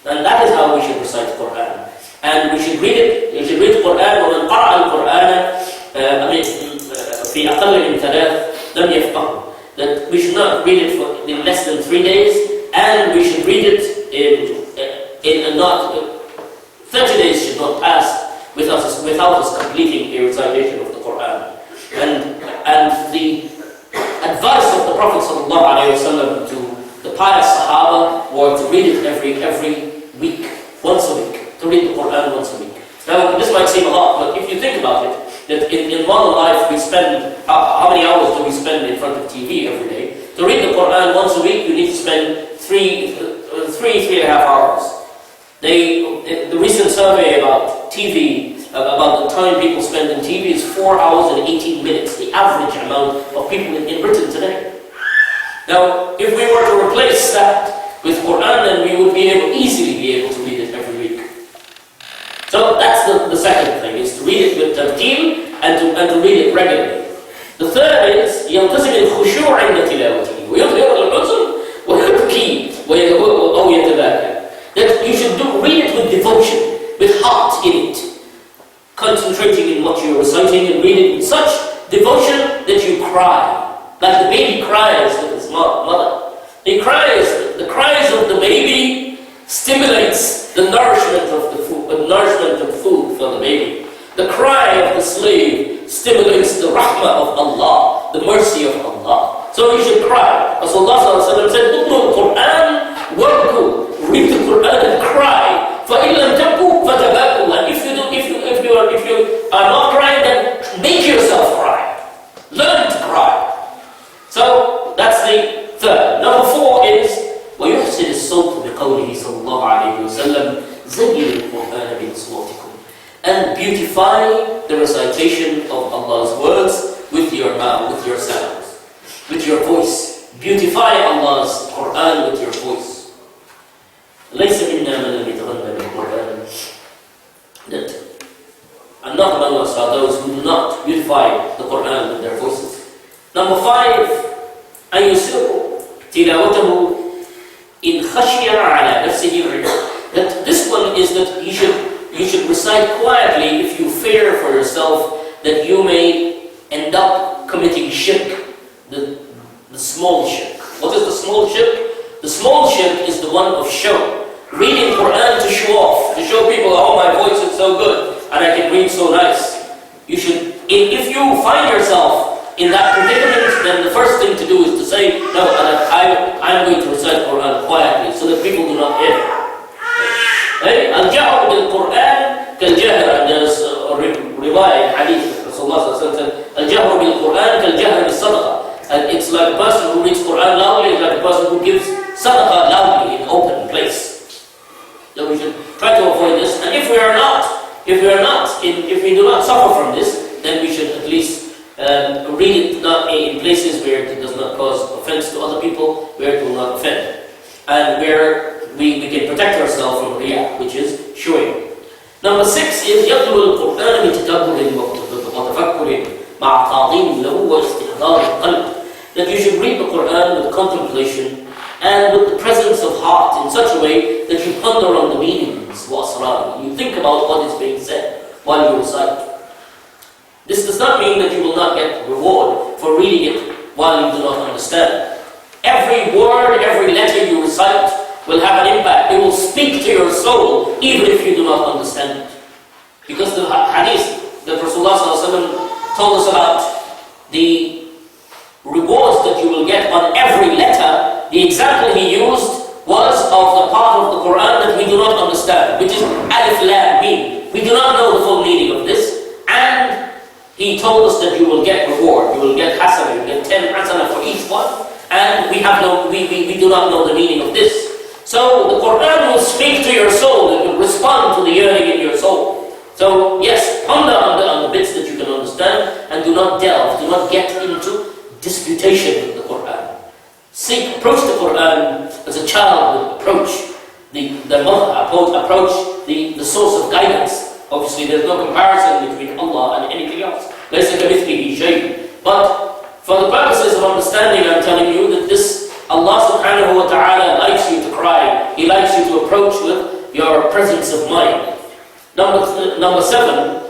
And that is how we should recite the Qur'an. And we should read it. You should read the Qur'an. وَمَنْ قَرَأَ الْقُرْآنَ فِي أَقَلِّ مِنْ ثَلَاثٍ لَمْ يَفْقَهُ. That we should not read it in less than 3 days, and we should read it in not 30 days should not pass without us completing a recitation of the Qur'an. And the advice of the Prophet ﷺ to the pious Sahaba were to read it every week, once a week, to read the Qur'an once a week. Now this might seem a lot, but if you think about it, that in modern life we spend, how many hours do we spend in front of TV every day? To read the Qur'an once a week, you need to spend 3.5 hours. The recent survey about TV, about the time people spend in TV, is 4 hours and 18 minutes, the average amount of people in Britain today. Now, if we were to replace that with Qur'an, then we would easily be able to read it every week. So that's the second thing, is to read it with tartil and to read it regularly. The third is يلتزم الخشوع عند تلاوته ويظهر الحزن ويبكي أو يتباكى. That you should read it with devotion, with heart in it, concentrating in what you're reciting, and read it with such devotion that you cry, like the baby cries with his mother. The cries of the baby stimulates the nourishment of food for the baby. The cry of the slave stimulates the rahmah of Allah, the mercy of Allah. So you should cry. Rasulullah said, "Uqra'u al-Qur'an wabku." Read the Qur'an and cry. فَإِن لَمْ تَبْكُوا فَتَبَاكُوا. And if you are not crying, then make yourself cry. Learn to cry. So that's the third. Number 4 is وَيُحْسِنِ الصَّوْتُ بِقَوْلِهِ صلى الله عليه وسلم زَيِّنُوا الْقُرْآنَ بِأَصْوَاتِكُمْ. And beautify the recitation of Allah's words with your mouth, with your sounds, with your voice. Beautify Allah's Qur'an with your voice. ليس منا من لم يتغنى بالقرآن. That and not among us are those who do not beautify the Qur'an with their voices. Number 5, أن يسروا تلاوته إن خشي على نفسه. That this one is that you should recite quietly if you fear for yourself that you may end up committing shirk, the small shirk. What is the small shirk? The small shirk is the one of show. Reading Qur'an to show off, to show people, oh, my voice is is so good, and I can read so nice. You should, if you find yourself in that predicament, then the first thing to do is to say, no, I'm going to recite Qur'an quietly, so that people do not hear. Al-Jahr bil-Qur'an kal-Jahr, and there's a riwayah, hadith, Rasulullah said, Al-Jahr bil-Qur'an kal-Jahr bil-Sadaqah. And it's like a person who reads Qur'an loudly, it's like a person who gives Sadaqah loudly in open place. So we should try to avoid this, and if we do not suffer from this, then we should at least read it not in places where it does not cause offense to other people, where it will not offend, and where we can protect ourselves from riyah, which is showing. Number 6 is يَقْرُ الْقُرْآنَ بِتَدَبُّرٍ وَتَفَكُّرٍ مَعَ تَعْظِيمٍ لَهُ وَاسْتِحْضَارِ الْقَلْبِ. That you should read the Qur'an with contemplation and with the presence of heart in such a way that you ponder on the meanings, you think about what is being said while you recite. This does not mean that you will not get reward for reading it while you do not understand. Every word, every letter you recite will have an impact. It will speak to your soul even if you do not understand it. Because the hadith that Rasulullah ﷺ told us about the rewards that you will get on every letter, the example he used was of the part of the Qur'an that we do not understand, which is Alif Lam Mim. We do not know the full meaning of this, and he told us that you will get reward, you will get hasana, you will get 10 hasana for each one, and we do not know the meaning of this. So the Qur'an will speak to your soul, it will respond to the yearning in your soul. So yes, ponder on the bits that you can understand, and do not delve, do not get into disputation with the Qur'an. Approach the Qur'an as a child would approach the mother, approach the source of guidance. Obviously there's no comparison between Allah and anything else. لَيْسَ كَمِثْلِهِ شَيْءٌ. But for the purposes of understanding, I'm telling you that this Allah subhanahu wa ta'ala likes you to cry. He likes you to approach with your presence of mind. Number 7,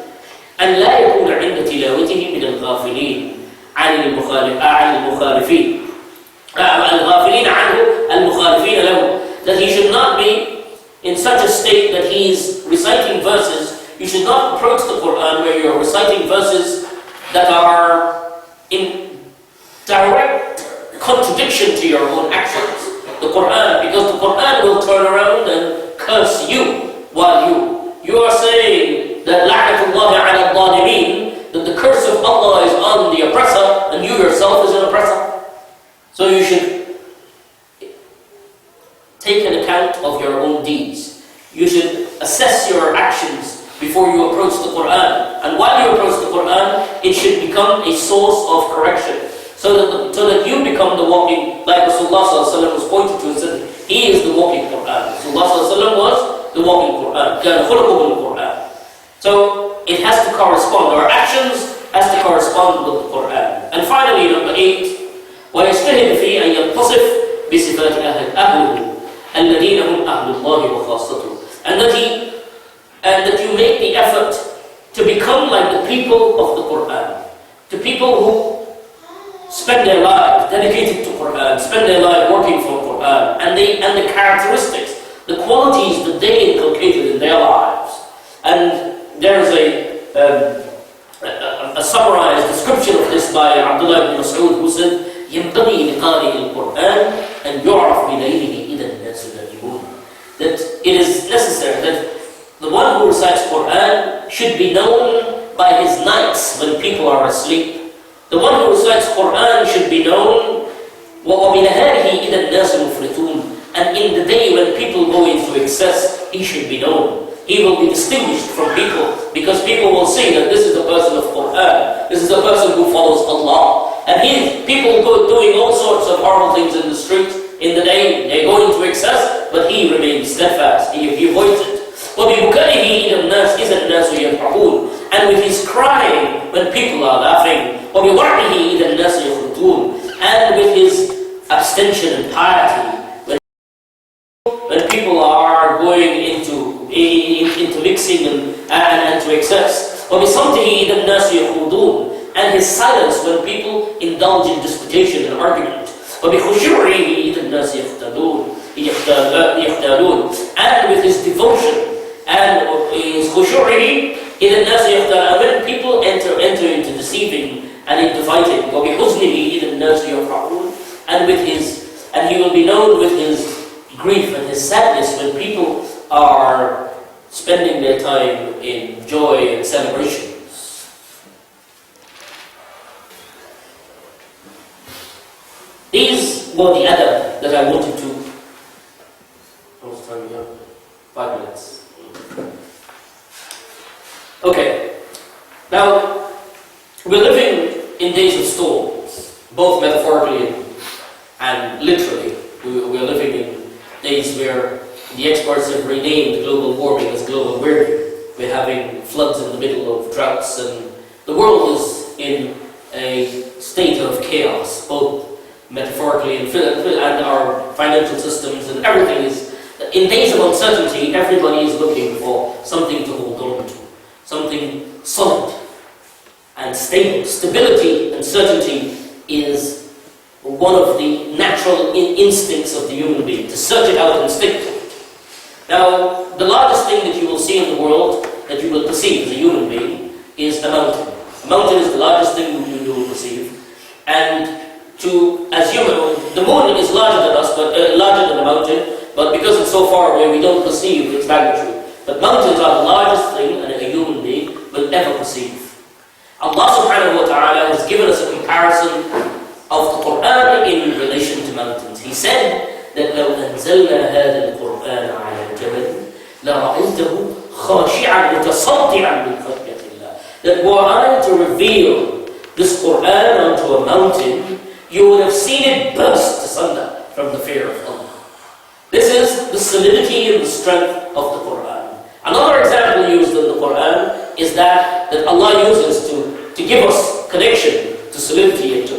أَنْ لَا يَكُونَ عِنْدَ تِلَاوَتِهِ مِنَ الْغَافِلِينَ عن المخالفين الغافلين عنه المخالفين له. That he should not be in such a state that he is reciting verses. You should not approach the Qur'an where you're reciting verses that are in direct contradiction to your own actions. The Qur'an, because the Qur'an will turn around and curse you while you are saying that la'natullahi ala al-zalimin, that the curse of Allah is on the oppressor, and you yourself is an oppressor. So you should take an account of your own deeds. You should assess your actions before you approach the Qur'an. And while you approach the Qur'an, it should become a source of correction. So that you become the walking, like Rasulullah ﷺ was pointed to and said, he is the walking Qur'an. Rasulullah ﷺ was the walking Qur'an. كَانَ خُلُقُهُ الْقُرْآنِ. So it has to correspond, our actions has to correspond with the Qur'an. And finally, number 8, وَيَجْتَهِدْ فِي أَنْ يَتَّصِفْ بِصِفَاتِ أَهْلِهِ الَّذِينَ هُمْ أَهْلُ اللَّهِ وَخَاصَّتُهُ. And that you make the effort to become like the people of the Qur'an, to people who spend their lives dedicated to Qur'an, spend their life working for Qur'an, and the characteristics, the qualities that they inculcated in their lives. And there is a summarized description of this by Abdullah ibn Mas'ud, who said, يَنْبَغِي لِقَارِئِ الْقُرْآنِ أَنْ يُعْرَفْ بِلَيْلِهِ إِذَا النَّاسُ نَائِمُونَ. That it is necessary that the one who recites Qur'an should be known by his nights when people are asleep. The one who recites Qur'an should be known وَبِنَهَارِهِ إِذَا النَّاسُ مُفْرِطُونَ. And in the day when people go into excess, he should be known. He will be distinguished from people, because people will see that this is the person of Qur'an, this is the person who follows Allah. And people go doing all sorts of horrible things in the street in the day, they go into excess, but he remains steadfast, he avoids it. وَبِبُكَائِهِ إِذَا النَّاسِ إِذَا النَّاسُ يَضْحَكُونَ. And with his crying when people are laughing. وَبِوَرْعِهِ إِذَا النَّاسُ يَخْرُجُونَ. And with his abstention and piety when people are going into mixing and to excess. وَبِصَمْتِهِ إِذَا النَّاسُ يَخُوضُونَ. And his silence when people indulge in disputation and argument. وَبِخُشُوعِهِ إِذَا النَّاسِ يَخْتَالُونَ. And with his devotion and his خُشُوعِهِ إِذَا النَّاسُ يَخْدَعُونَ. When people enter into deceiving and into fighting, وَبِحُزْنِهِ إِذَا النَّاسُ يَفْرَحُونَ. And he will be known with his grief and his sadness when people are spending their time in joy and celebrations. These were the adab that I wanted to. How much time we have? 5 minutes. Okay. Now, we're living in days of storms, both metaphorically and literally. We're living in days where the experts have renamed global warming as global warming. We're having floods in the middle of droughts, and the world is in a state of chaos, both metaphorically and our financial systems, and everything is. In days of uncertainty, everybody is looking for something to hold on to, something solid and stable. Stability and certainty is one of the natural instincts of the human being, to search it out and stick to it. Now, the largest thing that you will see in the world, that you will perceive as a human being, is a mountain. A mountain is the largest thing you will perceive. And as human, the moon is larger than us, but larger than the mountain, but because it's so far away, we don't perceive its magnitude. But mountains are the largest thing that a human being will ever perceive. Allah subhanahu wa ta'ala has given us a comparison of the Qur'an in relation to mountains. He said that لو أنزلنا هذا القرآن على جبل لرأيته خاشعا متصدعا من خشية الله. That were I to reveal this Qur'an onto a mountain, you would have seen it burst asunder from the fear of Allah. This is the solidity and the strength of the Qur'an. Another example used in the Qur'an is that Allah uses to give us connection to solidity and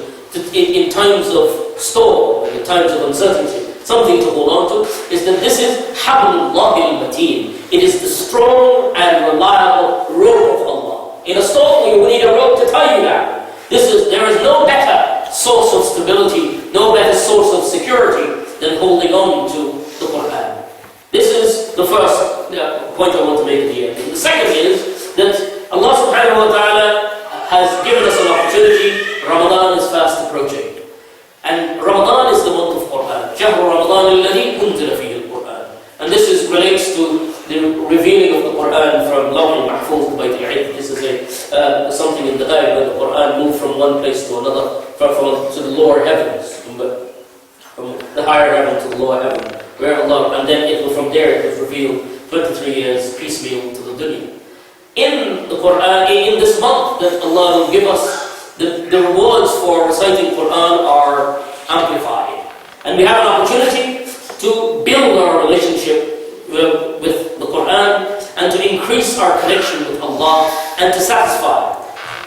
in times of storm, in times of uncertainty, something to hold on to, is that this is Hablullah al-Mateen. It is the strong and reliable rope of Allah. In a storm, you need a rope to tie you down. There is no better source of stability, no better source of security than holding on to the Qur'an. This is the first point I want to make at the end. And the second is that Allah subhanahu wa ta'ala has given us an opportunity. Ramadan is fast approaching. And Ramadan is the month of Qur'an. شهر رمضان الذي أنزل فيه القرآن. And this relates to the revealing of the Qur'an from Lawh al-Mahfuz to Bayt al-Ilm. This is something in the ayah where the Qur'an moved from one place to another, to the lower heavens, from the higher heaven to the lower heaven, where Allah, and then from there it was revealed 23 years piecemeal to the dunya. In the Qur'an, in this month that Allah will give us, the rewards for reciting Qur'an are amplified. And we have an opportunity to build our relationship with the Qur'an and to increase our connection with Allah and to satisfy,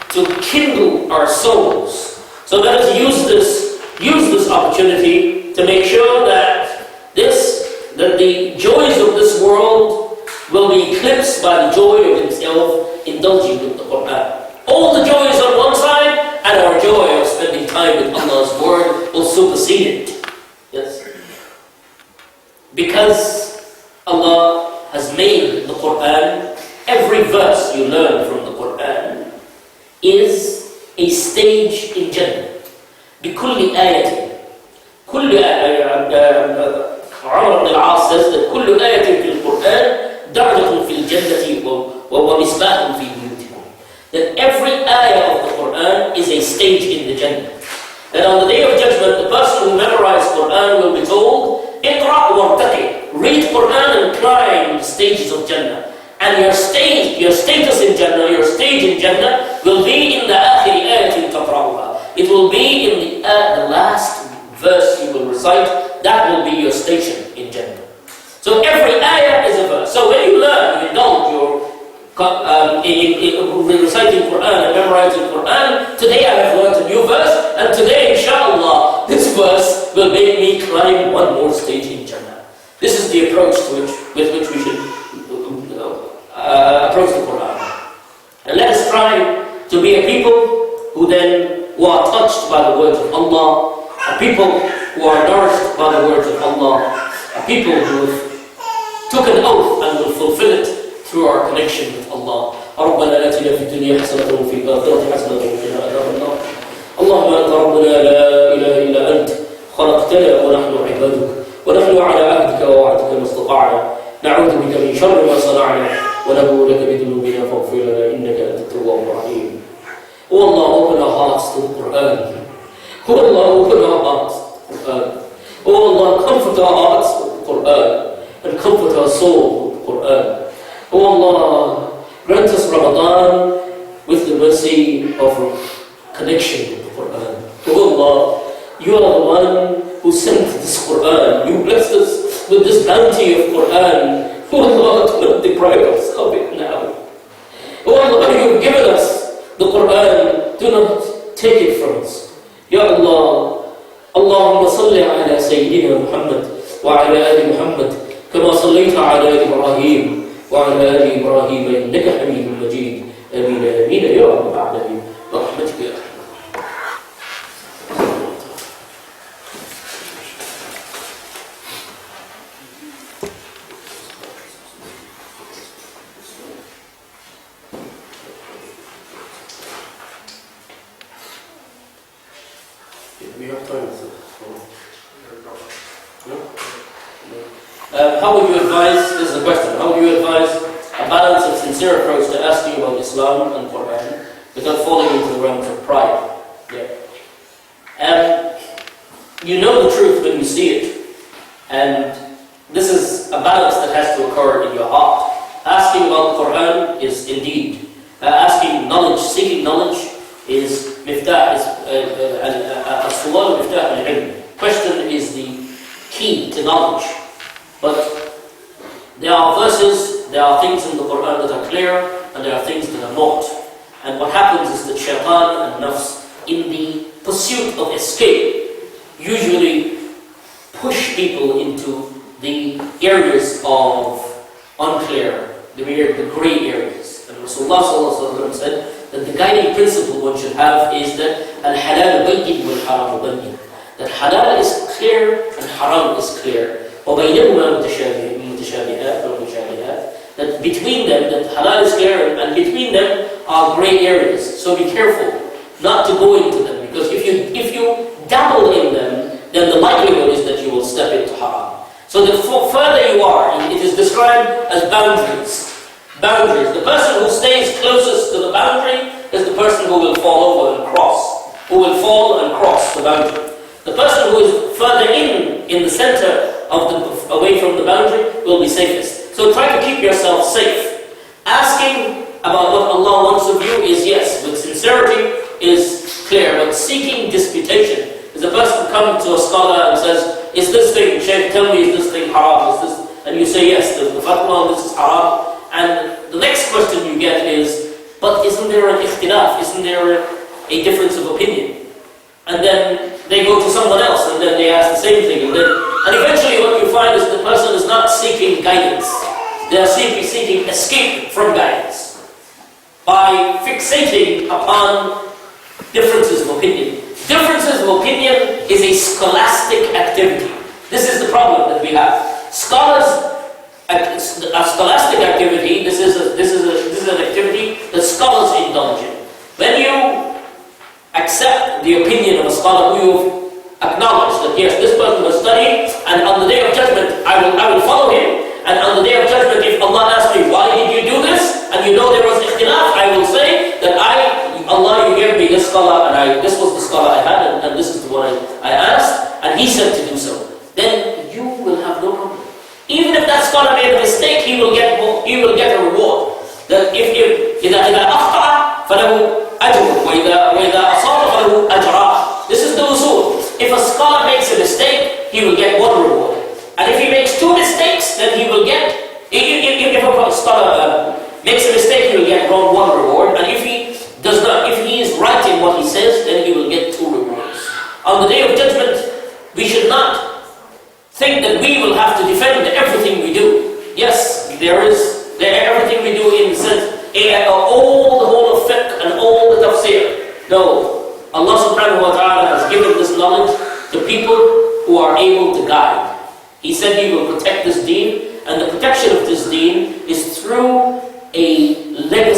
to kindle our souls. So let us use this opportunity to make sure that the joys of this world will be eclipsed by the joy of himself indulging with the Qur'an. All the joys on one side, and our joy of spending time with Allah's word will supersede it. Yes? Because Allah has made the Qur'an, every verse you learn from the Qur'an is a stage in Jannah. بكل آية. كل عمر بن العاص says that كل آية في القرآن درجة في الجنة ومصباح في بيوتكم. That every ayah of the Qur'an is a stage in the Jannah. That on the day of judgment, the person who memorized Qur'an will be told, اقرأ وارتقي. Read Qur'an and climb the stages of Jannah. And your status in Jannah, your stage in Jannah will be in the آخر آية تقرأها. It will be in the last verse you will recite. That will be your station in Jannah. So every ayah is a verse. So when you learn, you indulge in reciting Qur'an and memorizing Qur'an, today I have learned a new verse, and today, inshallah, this verse will make me climb one more stage in Jannah. This is the approach with which we should approach the Qur'an. And let us try to be a people who are touched by the words of Allah, a people who are nourished by the words of Allah, a people who took an oath and will fulfill it through our connection with Allah. ربنا آتنا في الدنيا حسنة وفي الآخرة حسنة وقنا عذاب النار. اللهم أنت ربنا لا إله إلا أنت خلقتنا ونحن عبادك ونحن على عهدك ووعدك ما استطعنا نعوذ بك من شر ما صنعنا ونبوء لك بذنوبنا فاغفر لنا إنك أنت التواب الرحيم. Oh Allah, open our hearts to the Qur'an. Oh Allah, open our hearts to the Qur'an. Oh Allah, comfort our hearts with the Qur'an and comfort our soul with the Qur'an. Oh Allah, grant us Ramadan with the mercy of connection with the Qur'an. Oh Allah, you are the one who sent this Qur'an. You blessed us with this bounty of Qur'an. Oh Allah, do not deprive us of it now. Oh Allah, you have given us the Qur'an, do not take it from us. Ya Allah, Allahumma salli ala Sayyidina Muhammad wa ala ali Muhammad kama sallaita ala Ibrahim wa ala ali Ibrahim innaka Hamidun Majid. Amin amin ya Rabbal Alamin. Rahmatika ya Rahman. We have time. How would you advise, this is a question, how would you advise a balanced and sincere approach to asking about Islam and Qur'an without falling into the realms of pride? You know the truth when you see it, and this is a balance that has to occur in your heart. Asking about the Qur'an is indeed, asking knowledge, seeking knowledge is miftah, as-su'al miftah al-ilm. Question is the key to knowledge. But there are verses, there are things in the Qur'an that are clear, and there are things that are not. And what happens is that shaitan and nafs, in the pursuit of escape, usually push people into the areas of unclear, the grey areas. And Rasulullah ﷺ said that the guiding principle one should have is that al-halal bayyin wal-haram bayyin. That halal is clear and haram is clear. وَبَيْنَهُمَا مُتَشَابِهَاتٌ وَمُتَشَابِهَاتٌ. That between them, that halal is clear and between them are grey areas. So be careful not to go into them, because if you dabble in them, then the likelihood is that you will step into haram. So the further you are, it is described as boundaries. Boundaries. The person who stays closest to the boundary is the person who will fall over and cross. Who will fall and cross the boundary. The person who is further in the center away from the boundary will be safest. So try to keep yourself safe. Asking about what Allah wants of you is yes, with sincerity is clear, but seeking disputation is a person coming to a scholar and says, is this thing, Shaykh, tell me, is this thing haram? Is this? And you say yes, the fatwa on this is haram. And the next question you get is, but isn't there an ikhtilaf? Isn't there a difference of opinion? And then they go to someone else and then they ask the same thing. And eventually what you find is the person is not seeking guidance. They are seeking escape from guidance by fixating upon differences of opinion. Differences of opinion is a scholastic activity. This is the problem that we have. Scholars, a scholastic activity, this is an activity that scholars indulge in. When you accept the opinion of a scholar who you acknowledge that yes, this person was studying, and on the day of judgment I will follow him, and on the day of judgment if Allah asks me, why did you do this? And you know there was ikhtilaf, I will say that Allah, you gave me this scholar, and this was the scholar I had, and this is the one I asked, and he said to do so. Then you will have no problem. Even if that scholar made a mistake, he will get a reward. That if إذا أخطأ فله أجر وإذا أصاب فله أجران. This is the usul. If a scholar makes a mistake, he will get one reward. And if he makes two mistakes, then he will get, if a scholar makes a mistake, he will get one reward. And if he does not, if he is right in what he says, then he will get two rewards. On the day of judgment, we should not think that we will have to defend everything we do. Yes, everything we do in the sense, all the whole of fiqh and all the tafsir. No, Allah subhanahu wa ta'ala has given this knowledge to people who are able to guide. He said He will protect this deen, and the protection of this deen is through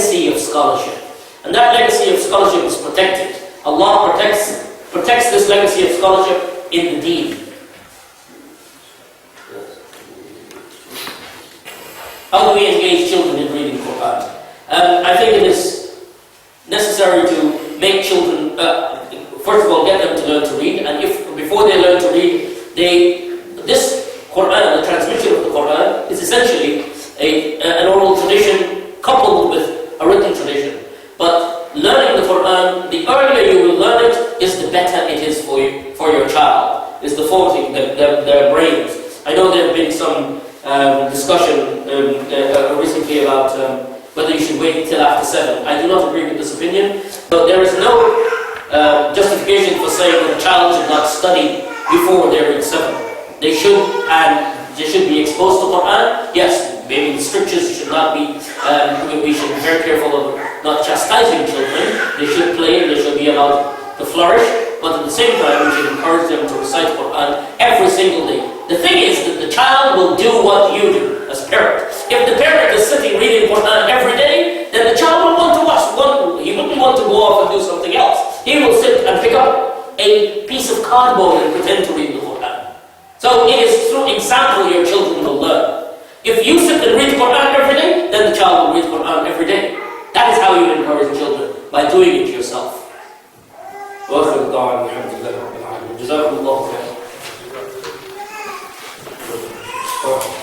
legacy of scholarship. And that legacy of scholarship is protected. Allah protects this legacy of scholarship in the deen. How do we engage children in reading Qur'an? I think it is necessary to make children, first of all, get them to learn to read, and if before they learn to read, this Qur'an, the transmission of the Qur'an, is essentially an oral tradition coupled with a written tradition. But learning the Qur'an, the earlier you will learn it, is the better it is for your child, is the formative their brains. I know there have been some discussion recently about whether you should wait until after 7. I do not agree with this opinion, but there is no justification for saying that a child should not study before they're in 7. They should be exposed to Qur'an. Yes, maybe the strictures should not be, we should be very careful of not chastising children. They should play and they should be allowed to flourish, but at the same time we should encourage them to recite Qur'an every single day. The thing is that the child will do what you do as a parent. If the parent is sitting reading Qur'an every day, then the child will want to watch he wouldn't want to go off and do something else. He will sit and pick up a piece of cardboard and pretend to read the Qur'an. So it is through example your children will learn. If you sit and read Qur'an every day, then the child will read Qur'an every day. That is how you encourage children, by doing it yourself. وآخر دعوانا الحمد لله رب العالمين. جزاكم الله خيرا.